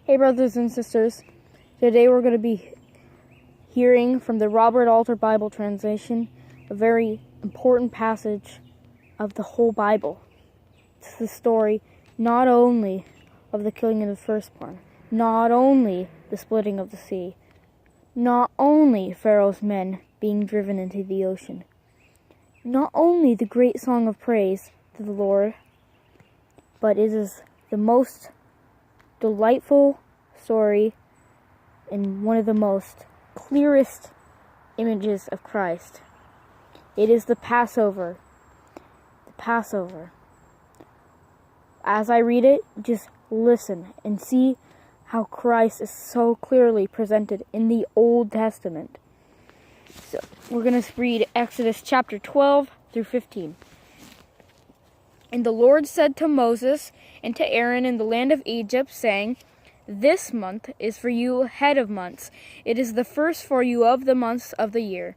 Hey brothers and sisters, today we're going to be hearing from the Robert Alter Bible translation, a very important passage of the whole Bible. It's the story not only of the killing of the firstborn, not only the splitting of the sea, not only Pharaoh's men being driven into the ocean, not only the great song of praise to the Lord, but it is the most delightful story and one of the most clearest images of Christ. It is the Passover. The Passover. As I read it, just listen and see how Christ is so clearly presented in the Old Testament. So, we're going to read Exodus chapter 12 through 15. And the Lord said to Moses and to Aaron in the land of Egypt, saying, "This month is for you head of months. It is the first for you of the months of the year.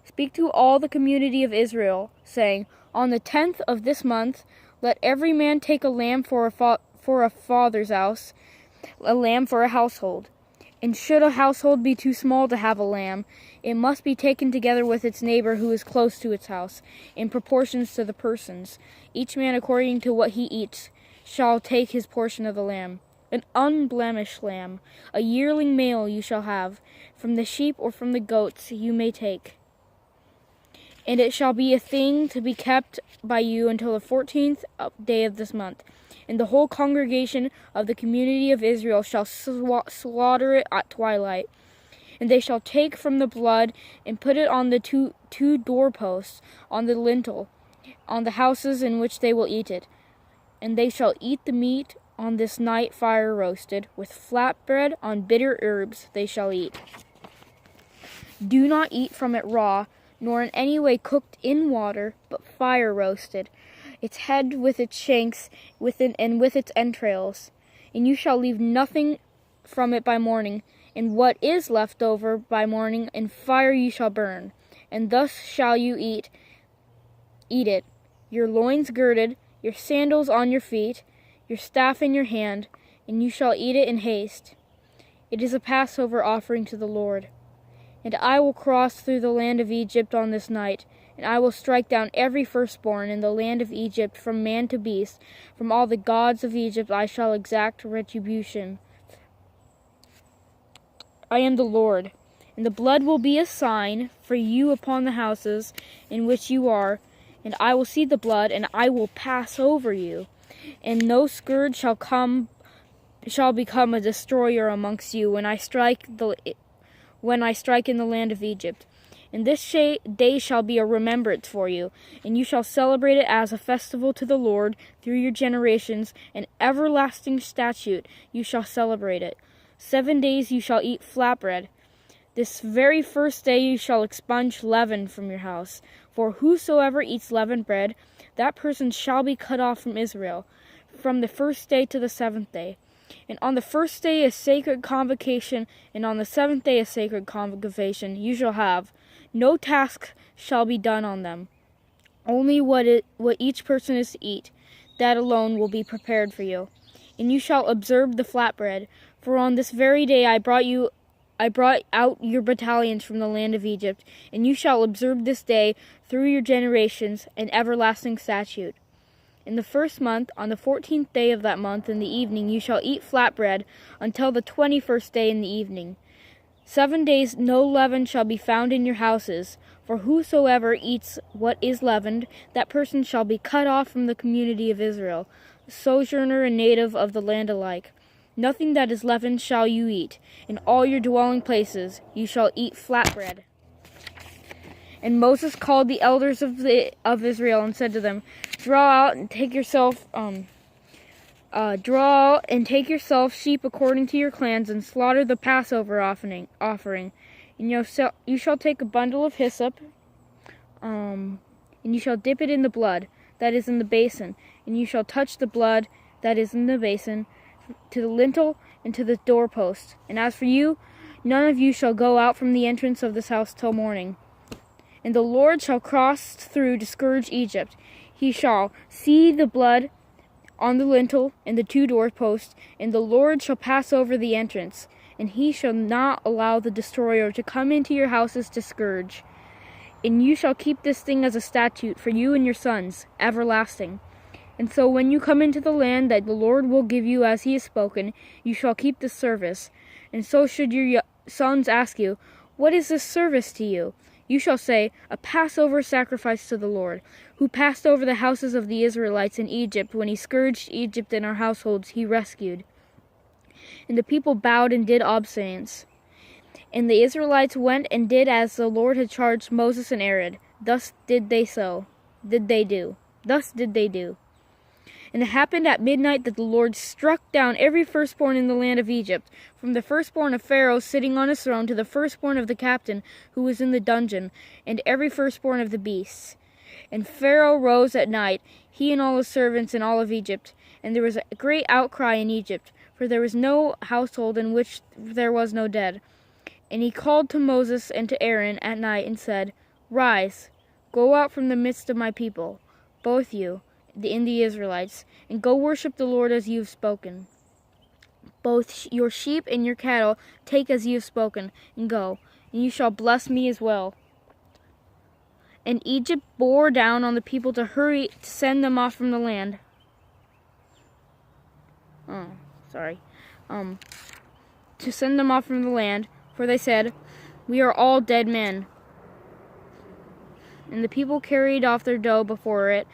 Speak to all the community of Israel, saying, On the 10th of this month, let every man take a lamb for a father's house, a lamb for a household. And should a household be too small to have a lamb, it must be taken together with its neighbor who is close to its house, in proportions to the persons. Each man according to what he eats shall take his portion of the lamb. An unblemished lamb, a yearling male you shall have. From the sheep or from the goats you may take. And it shall be a thing to be kept by you until the 14th day of this month. And the whole congregation of the community of Israel shall slaughter it at twilight. And they shall take from the blood and put it on the two doorposts, on the lintel, on the houses in which they will eat it. And they shall eat the meat on this night fire roasted, with flatbread on bitter herbs they shall eat. Do not eat from it raw, nor in any way cooked in water, but fire roasted, its head with its shanks and with its entrails. And you shall leave nothing from it by morning, and what is left over by morning in fire you shall burn. And thus shall you eat it, your loins girded, your sandals on your feet, your staff in your hand, and you shall eat it in haste. It is a Passover offering to the Lord. And I will cross through the land of Egypt on this night, and I will strike down every firstborn in the land of Egypt, from man to beast. From all the gods of Egypt I shall exact retribution. I am the Lord, and the blood will be a sign for you upon the houses in which you are, and I will see the blood, and I will pass over you. And no scourge shall become a destroyer amongst you when I strike in the land of Egypt. And this day shall be a remembrance for you, and you shall celebrate it as a festival to the Lord through your generations, an everlasting statute you shall celebrate it. 7 days you shall eat flatbread. This very first day you shall expunge leaven from your house. For whosoever eats leavened bread, that person shall be cut off from Israel, from the first day to the 7th day. And on the first day a sacred convocation, and on the 7th day a sacred convocation you shall have. No task shall be done on them. Only what each person is to eat, that alone will be prepared for you. And you shall observe the flatbread, for on this very day I brought out your battalions from the land of Egypt, and you shall observe this day through your generations, an everlasting statute. In the first month, on the 14th day of that month in the evening, you shall eat flatbread until the 21st day in the evening. 7 days no leaven shall be found in your houses, for whosoever eats what is leavened, that person shall be cut off from the community of Israel, sojourner and native of the land alike. Nothing that is leavened shall you eat. In all your dwelling places you shall eat flatbread. And Moses called the elders of Israel and said to them, Draw out and take yourself sheep according to your clans, and slaughter the Passover offering. And you shall take a bundle of hyssop, and you shall dip it in the blood that is in the basin, and you shall touch the blood that is in the basin to the lintel and to the doorpost. And as for you, none of you shall go out from the entrance of this house till morning. And the Lord shall cross through to scourge Egypt. He shall see the blood on the lintel and the 2 doorposts, and the Lord shall pass over the entrance, and he shall not allow the destroyer to come into your houses to scourge. And you shall keep this thing as a statute for you and your sons, everlasting. And so when you come into the land that the Lord will give you as he has spoken, you shall keep this service. And so should your sons ask you, what is this service to you? You shall say, a Passover sacrifice to the Lord, who passed over the houses of the Israelites in Egypt when he scourged Egypt and our households he rescued. And the people bowed and did obeisance. And the Israelites went and did as the Lord had charged Moses and Aaron. Thus did they do. And it happened at midnight that the Lord struck down every firstborn in the land of Egypt, from the firstborn of Pharaoh sitting on his throne to the firstborn of the captain who was in the dungeon, and every firstborn of the beasts. And Pharaoh rose at night, he and all his servants and all of Egypt. And there was a great outcry in Egypt, for there was no household in which there was no dead. And he called to Moses and to Aaron at night and said, Rise, go out from the midst of my people, both you, the Israelites, and go worship the Lord as you have spoken. Both your sheep and your cattle take as you have spoken, and go, and you shall bless me as well. And Egypt bore down on the people to hurry to send them off from the land. To send them off from the land, for they said, We are all dead men. And the people carried off their dough before it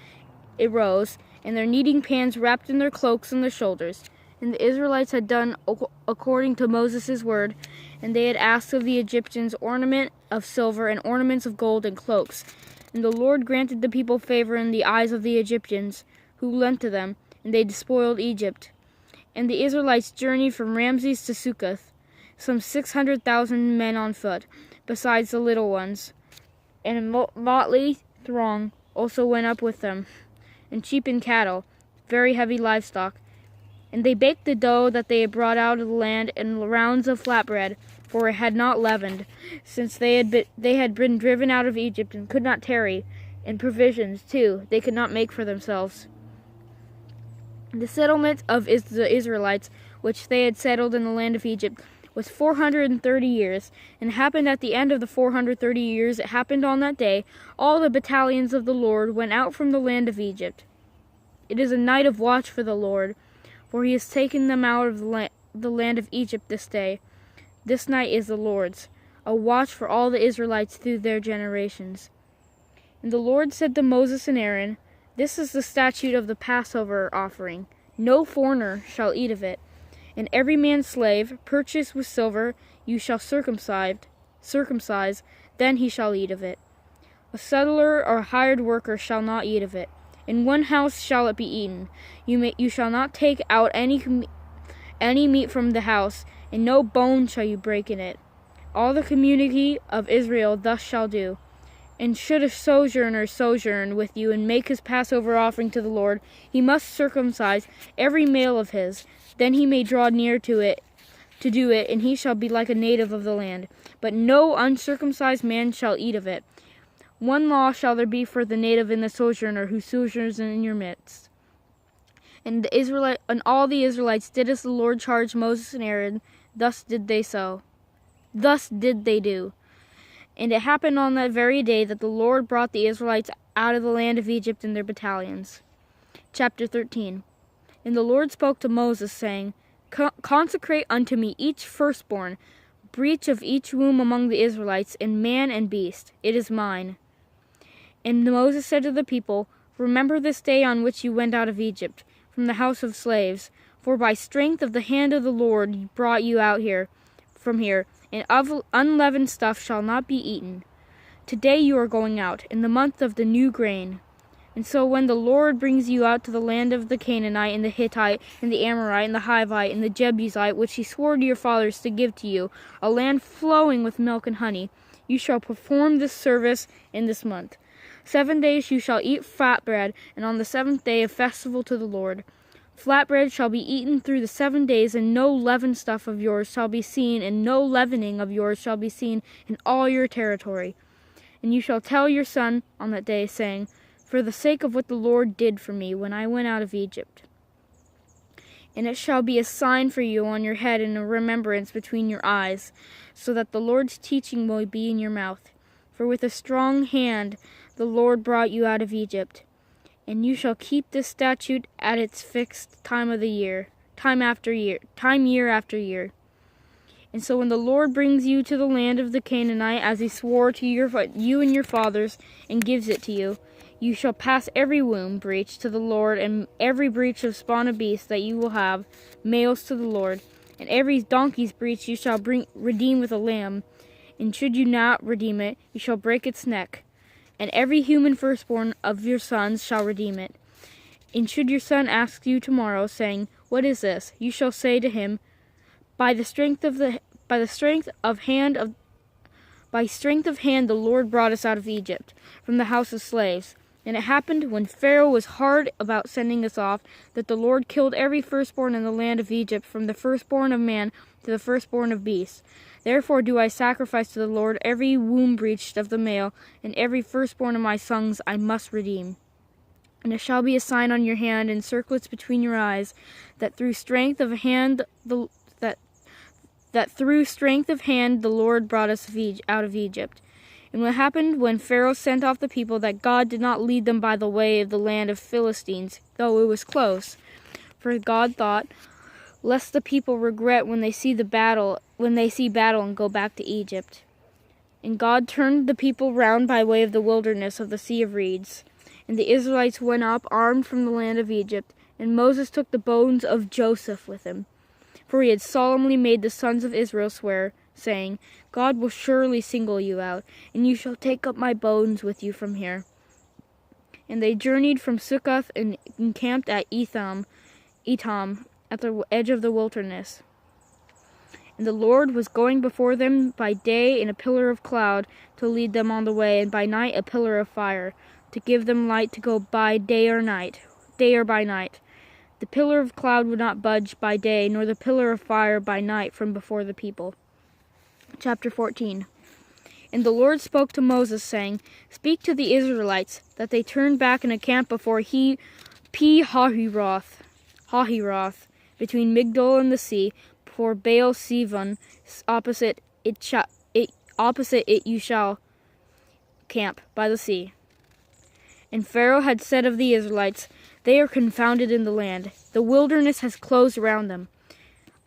rose, and their kneading pans wrapped in their cloaks on their shoulders. And the Israelites had done according to Moses' word, and they had asked of the Egyptians ornament of silver and ornaments of gold and cloaks. And the Lord granted the people favor in the eyes of the Egyptians, who lent to them, and they despoiled Egypt. And the Israelites journeyed from Ramses to Succoth, some 600,000 men on foot, besides the little ones. And a motley throng also went up with them, and sheep and cattle, very heavy livestock. And they baked the dough that they had brought out of the land in rounds of flatbread, for it had not leavened, since they had been driven out of Egypt and could not tarry, and provisions, too, they could not make for themselves. The settlement of the Israelites, which they had settled in the land of Egypt, was 430 years, and happened at the end of the 430 years, it happened on that day, all the battalions of the Lord went out from the land of Egypt. It is a night of watch for the Lord, for he has taken them out of the land of Egypt this day. This night is the Lord's, a watch for all the Israelites through their generations. And the Lord said to Moses and Aaron, This is the statute of the Passover offering. No foreigner shall eat of it. And every man's slave, purchased with silver, you shall circumcise, then he shall eat of it. A settler or a hired worker shall not eat of it. In one house shall it be eaten. You shall not take out any meat from the house, and no bone shall you break in it. All the community of Israel thus shall do. And should a sojourner sojourn with you and make his Passover offering to the Lord, he must circumcise every male of his. Then he may draw near to it to do it, and he shall be like a native of the land. But no uncircumcised man shall eat of it. One law shall there be for the native and the sojourner who sojourns in your midst. And all the Israelites did as the Lord charged Moses and Aaron. Thus did they do. And it happened on that very day that the Lord brought the Israelites out of the land of Egypt in their battalions. Chapter 13. And the Lord spoke to Moses, saying, Consecrate unto me each firstborn, breach of each womb among the Israelites, in man and beast. It is mine. And Moses said to the people, Remember this day on which you went out of Egypt, from the house of slaves. For by strength of the hand of the Lord brought you out from here, and of unleavened stuff shall not be eaten. Today you are going out, in the month of the new grain. And so when the Lord brings you out to the land of the Canaanite, and the Hittite, and the Amorite, and the Hivite, and the Jebusite, which he swore to your fathers to give to you, a land flowing with milk and honey, you shall perform this service in this month. 7 days you shall eat flatbread, and on the 7th day a festival to the Lord. Flatbread shall be eaten through the 7 days, and no leavened stuff of yours shall be seen, and no leavening of yours shall be seen in all your territory. And you shall tell your son on that day, saying, For the sake of what the Lord did for me when I went out of Egypt. And it shall be a sign for you on your head and a remembrance between your eyes, so that the Lord's teaching will be in your mouth. For with a strong hand the Lord brought you out of Egypt. And you shall keep this statute at its fixed time of the year, year after year. And so when the Lord brings you to the land of the Canaanite, as he swore to you and your fathers, and gives it to you, you shall pass every womb breach to the Lord, and every breach of spawn of beasts that you will have, males to the Lord. And every donkey's breach you shall redeem with a lamb. And should you not redeem it, you shall break its neck. And every human firstborn of your sons shall redeem it. And should your son ask you tomorrow, saying, What is this? You shall say to him, By strength of hand the Lord brought us out of Egypt, from the house of slaves. And it happened, when Pharaoh was hard about sending us off, that the Lord killed every firstborn in the land of Egypt, from the firstborn of man to the firstborn of beasts. Therefore do I sacrifice to the Lord every womb breached of the male, and every firstborn of my sons I must redeem. And it shall be a sign on your hand, and circlets between your eyes, that through strength of hand the Lord brought us out of Egypt. And what happened when Pharaoh sent off the people, that God did not lead them by the way of the land of Philistines, though it was close. For God thought, lest the people regret when they see battle and go back to Egypt. And God turned the people round by way of the wilderness of the Sea of Reeds. And the Israelites went up armed from the land of Egypt, and Moses took the bones of Joseph with him. For he had solemnly made the sons of Israel swear, saying, God will surely single you out, and you shall take up my bones with you from here. And they journeyed from Succoth and encamped at Etam, at the edge of the wilderness. And the Lord was going before them by day in a pillar of cloud to lead them on the way, and by night a pillar of fire, to give them light to go by day or by night. The pillar of cloud would not budge by day, nor the pillar of fire by night from before the people. Chapter 14. And the Lord spoke to Moses, saying, Speak to the Israelites, that they turn back and encamp before Pi-hahiroth, between Migdol and the sea, before Baal-Zephon, opposite it you shall camp by the sea. And Pharaoh had said of the Israelites, They are confounded in the land. The wilderness has closed around them.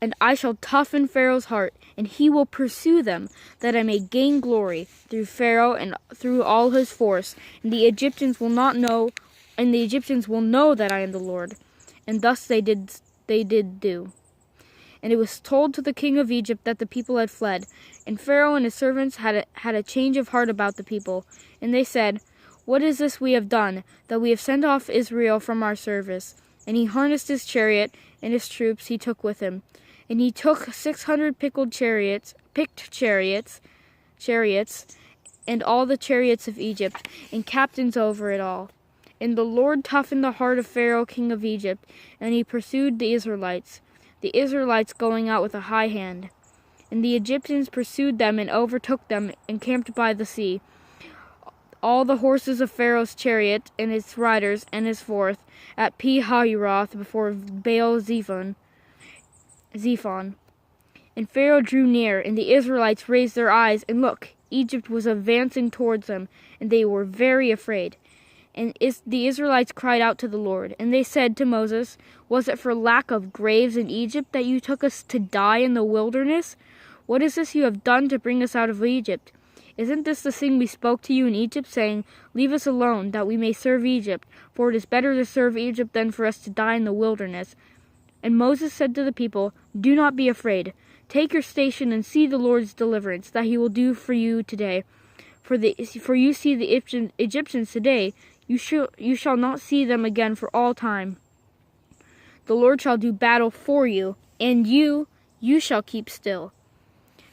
And I shall toughen Pharaoh's heart, and he will pursue them, that I may gain glory through Pharaoh and through all his force. And the Egyptians will know that I am the Lord. And thus they did do. And it was told to the king of Egypt that the people had fled. And Pharaoh and his servants had a change of heart about the people. And they said, What is this we have done, that we have sent off Israel from our service? And he harnessed his chariot, and his troops he took with him. And he took 600 picked chariots, and all the chariots of Egypt, and captains over it all. And the Lord toughened the heart of Pharaoh king of Egypt, and he pursued the Israelites going out with a high hand. And the Egyptians pursued them and overtook them, and camped by the sea. All the horses of Pharaoh's chariot, and his riders, and his forth, at Pi-hahiroth before Baal-Zephon. And Pharaoh drew near, and the Israelites raised their eyes, and look, Egypt was advancing towards them, and they were very afraid. And the Israelites cried out to the Lord, and they said to Moses, Was it for lack of graves in Egypt that you took us to die in the wilderness? What is this you have done to bring us out of Egypt? Isn't this the thing we spoke to you in Egypt, saying, Leave us alone, that we may serve Egypt, for it is better to serve Egypt than for us to die in the wilderness? And Moses said to the people, Do not be afraid. Take your station and see the Lord's deliverance, that he will do for you today. For you see the Egyptians today, you shall not see them again for all time. The Lord shall do battle for you, and you shall keep still.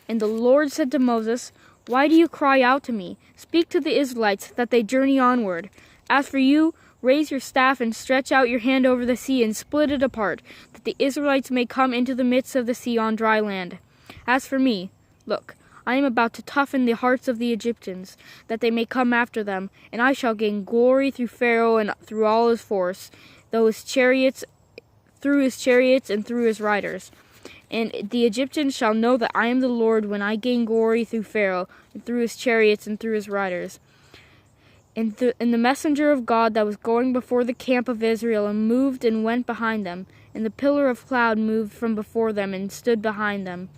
And the Lord said to Moses, Why do you cry out to me? Speak to the Israelites, that they journey onward. As for you, raise your staff and stretch out your hand over the sea and split it apart, that the Israelites may come into the midst of the sea on dry land. As for me, look, I am about to toughen the hearts of the Egyptians, that they may come after them, and I shall gain glory through Pharaoh and through all his force, through his chariots through his chariots and through his riders. And the Egyptians shall know that I am the Lord when I gain glory through Pharaoh, and through his chariots and through his riders. And the messenger of God that was going before the camp of Israel and moved and went behind them. And the pillar of cloud moved from before them and stood behind them.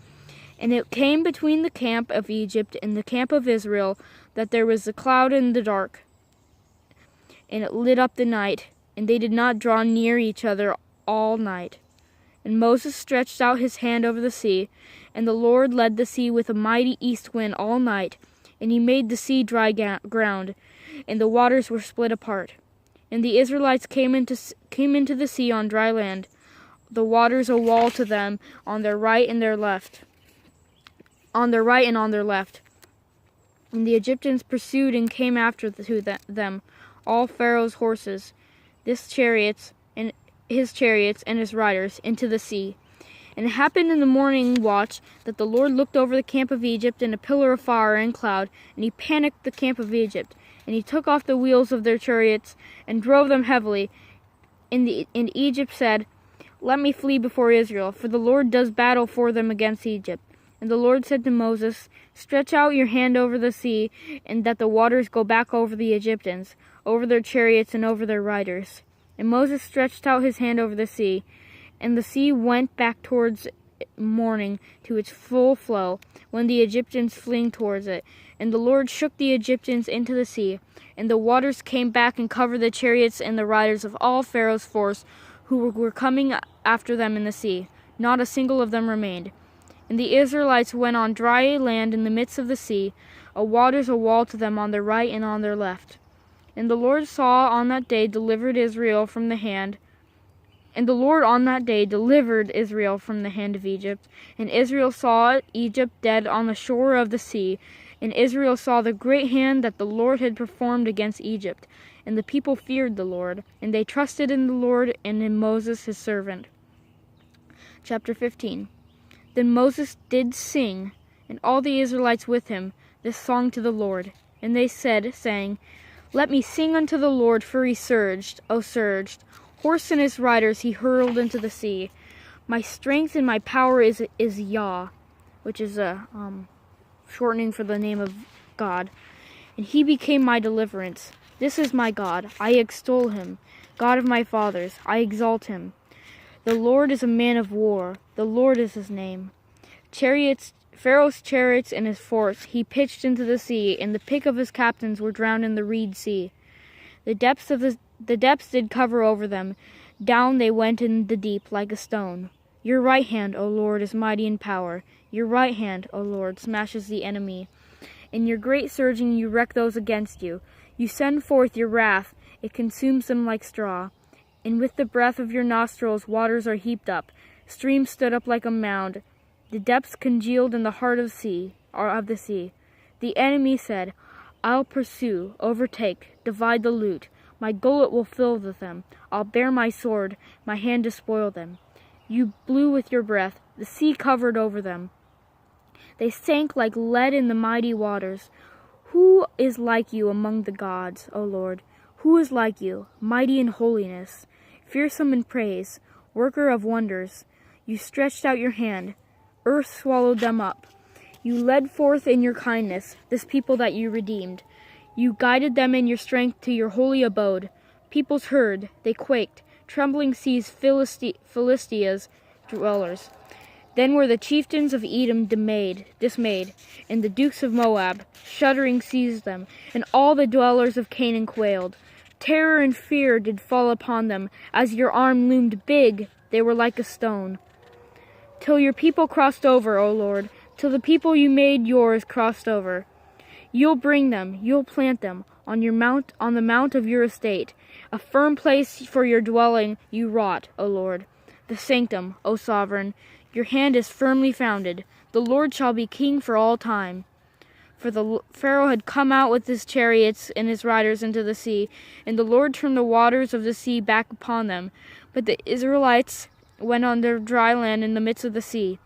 And it came between the camp of Egypt and the camp of Israel that there was a cloud in the dark, and it lit up the night, and they did not draw near each other all night. And Moses stretched out his hand over the sea, and the Lord led the sea with a mighty east wind all night, and he made the sea dry ground, and the waters were split apart. And the Israelites came into the sea on dry land, the waters a wall to them on their right and their left. On their right and on their left. And the Egyptians pursued and came after them, all Pharaoh's horses, his chariots and his riders, into the sea. And it happened in the morning watch that the Lord looked over the camp of Egypt in a pillar of fire and cloud, and he panicked the camp of Egypt. And he took off the wheels of their chariots and drove them heavily. And Egypt said, "Let me flee before Israel, for the Lord does battle for them against Egypt." And the Lord said to Moses, "Stretch out your hand over the sea, and that the waters go back over the Egyptians, over their chariots and over their riders." And Moses stretched out his hand over the sea, and the sea went back towards morning to its full flow, when the Egyptians fleeing towards it. And the Lord shook the Egyptians into the sea, and the waters came back and covered the chariots and the riders of all Pharaoh's force who were coming after them in the sea. Not a single of them remained. And the Israelites went on dry land in the midst of the sea, waters a wall to them on their right and on their left. And the Lord saw on that day delivered Israel from the hand. And the Lord on that day delivered Israel from the hand of Egypt. And Israel saw Egypt dead on the shore of the sea. And Israel saw the great hand that the Lord had performed against Egypt. And the people feared the Lord, and they trusted in the Lord and in Moses his servant. Chapter 15. Then Moses did sing, and all the Israelites with him, this song to the Lord. And they said, saying, "Let me sing unto the Lord, for he surged, O surged. Horse and his riders he hurled into the sea. My strength and my power is Yah," which is a shortening for the name of God. "And he became my deliverance. This is my God, I extol him. God of my fathers, I exalt him. The Lord is a man of war, the Lord is his name. Pharaoh's chariots and his force he pitched into the sea, and the pick of his captains were drowned in the reed sea. The depths did cover over them, down they went in the deep like a stone. Your right hand, O Lord, is mighty in power. Your right hand, O Lord, smashes the enemy. In your great surging you wreck those against you. You send forth your wrath, it consumes them like straw. And with the breath of your nostrils waters are heaped up. Streams stood up like a mound. The depths congealed in the heart of the sea. The enemy said, I'll pursue, overtake, divide the loot. My gullet will fill with them. I'll bear my sword, my hand to spoil them. You blew with your breath. The sea covered over them. They sank like lead in the mighty waters. Who is like you among the gods, O Lord? Who is like you, mighty in holiness, fearsome in praise, worker of wonders? You stretched out your hand. Earth swallowed them up. You led forth in your kindness this people that you redeemed. You guided them in your strength to your holy abode. Peoples heard, they quaked. Trembling seas Philistia's dwellers. Then were the chieftains of Edom dismayed, and the dukes of Moab, shuddering, seized them, and all the dwellers of Canaan quailed. Terror and fear did fall upon them. As your arm loomed big, they were like a stone. Till your people crossed over, O Lord, till the people you made yours crossed over. You'll bring them, you'll plant them, on the mount of your estate. A firm place for your dwelling you wrought, O Lord. The sanctum, O sovereign, your hand is firmly founded. The Lord shall be king for all time. For the Pharaoh had come out with his chariots and his riders into the sea, and the Lord turned the waters of the sea back upon them. But the Israelites went on their dry land in the midst of the sea.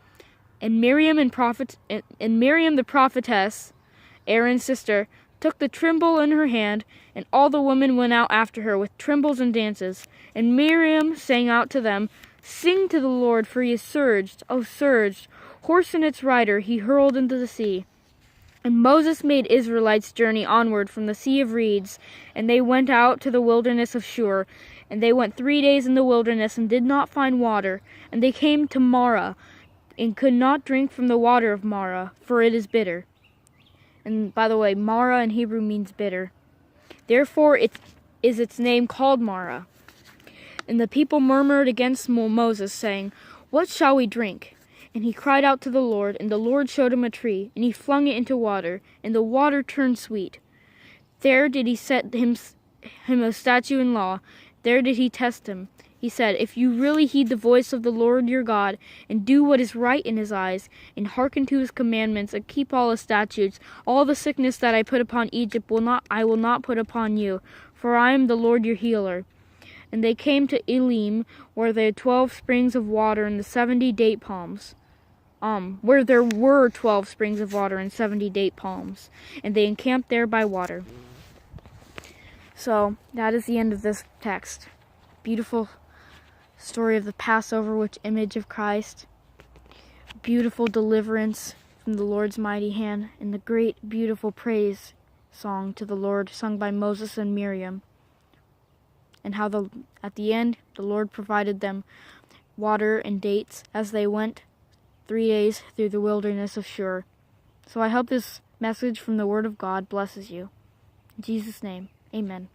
And Miriam the prophetess, Aaron's sister, took the timbrel in her hand, and all the women went out after her with timbrels and dances. And Miriam sang out to them, Sing to the Lord, for he is surged, O surged. Horse and its rider he hurled into the sea. And Moses made Israelites journey onward from the Sea of Reeds, and they went out to the wilderness of Shur. And they went 3 days in the wilderness and did not find water. And they came to Marah, and could not drink from the water of Marah, for it is bitter. And by the way, Marah in Hebrew means bitter. Therefore it is its name called Marah. And the people murmured against Moses, saying, What shall we drink? And he cried out to the Lord, and the Lord showed him a tree, and he flung it into water, and the water turned sweet. There did he set him a statute and law. There did he test him. He said, If you really heed the voice of the Lord your God, and do what is right in his eyes, and hearken to his commandments, and keep all his statutes, all the sickness that I put upon Egypt I will not put upon you, for I am the Lord your healer. And they came to Elim, where there were 12 springs of water and the 70 date palms. Where there were 12 springs of water and 70 date palms. And they encamped there by water. So, that is the end of this text. Beautiful story of the Passover, which image of Christ. Beautiful deliverance from the Lord's mighty hand. And the great, beautiful praise song to the Lord, sung by Moses and Miriam. And how at the end, the Lord provided them water and dates as they went 3 days through the wilderness of Shur. So I hope this message from the Word of God blesses you. In Jesus' name, amen.